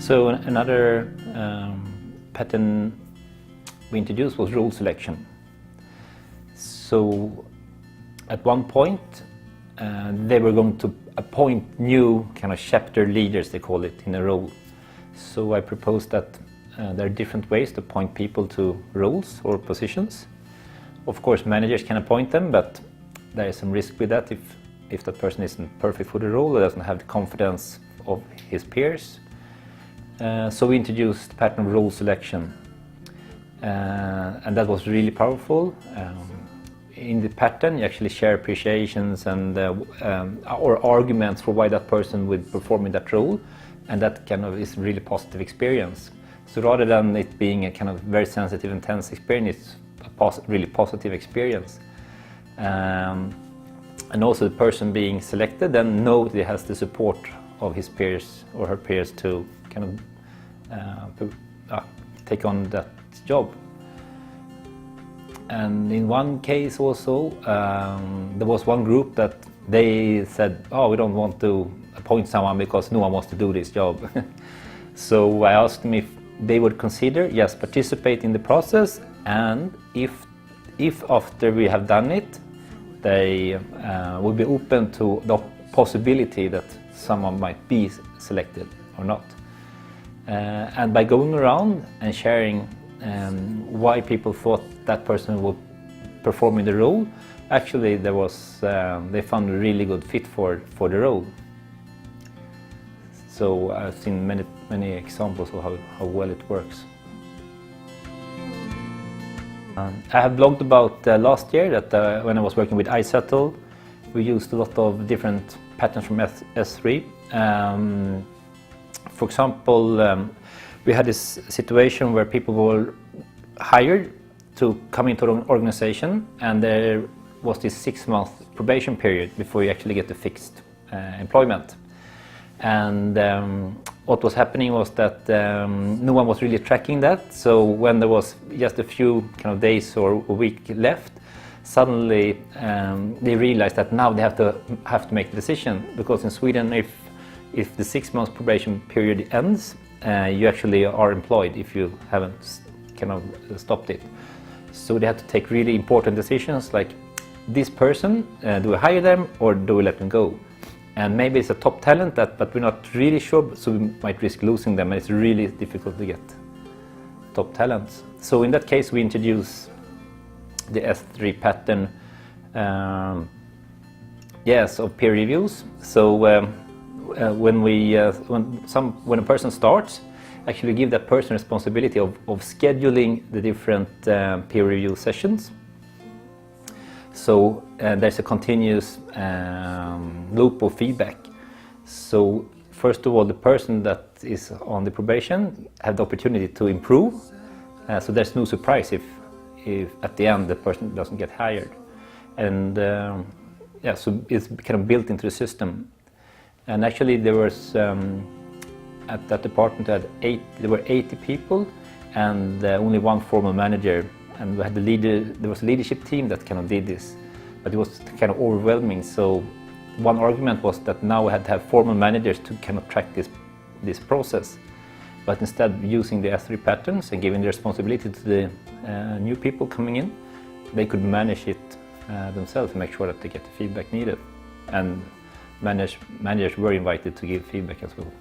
So another pattern we introduced was role selection. So at one point they were going to appoint new kind of chapter leaders, they call it, in a role. So I proposed that there are different ways to appoint people to roles or positions. Of course, managers can appoint them, but there is some risk with that if that person isn't perfect for the role or doesn't have the confidence of his peers. So we introduced the pattern of role selection, and that was really powerful. In the pattern, you actually share appreciations and or arguments for why that person would perform in that role, and that kind of is a really positive experience. So rather than it being a kind of very sensitive, intense experience, it's a really positive experience. And also the person being selected then knows he has the support of his peers or her peers to kind of take on that job. And in one case also, there was one group that they said, oh, we don't want to appoint someone because no one wants to do this job. So I asked them if they would consider, yes, participate in the process, and if after we have done it, they would be open to the possibility that someone might be selected or not. And by going around and sharing why people thought that person would perform in the role, actually there was they found a really good fit for the role. So I've seen many examples of how well it works. I have blogged about last year that when I was working with iSettle, we used a lot of different patterns from S3. For example, we had this situation where people were hired to come into an organization, and there was this 6-month probation period before you actually get the fixed employment. And what was happening was that no one was really tracking that. So when there was just a few kind of days or a week left, suddenly they realized that now they have to make a decision, because in Sweden, if the 6-month probation period ends, you actually are employed if you haven't kind of stopped it. So they had to take really important decisions, like this person, do we hire them or do we let them go? And maybe it's a top talent, but we're not really sure, so we might risk losing them, and it's really difficult to get top talents. So in that case, we introduce the S3 pattern, of peer reviews. So when a person starts, actually give that person responsibility of scheduling the different peer review sessions. So there's a continuous loop of feedback. So first of all, the person that is on the probation have the opportunity to improve. So there's no surprise if at the end the person doesn't get hired. And so it's kind of built into the system. And actually there was at that department there were 80 people and only one formal manager. And we had there was a leadership team that kind of did this, but it was kind of overwhelming. So one argument was that now we had to have formal managers to kind of track this process. But instead, using the S3 patterns and giving the responsibility to the new people coming in, they could manage it themselves and make sure that they get the feedback needed. And managers were invited to give feedback as well.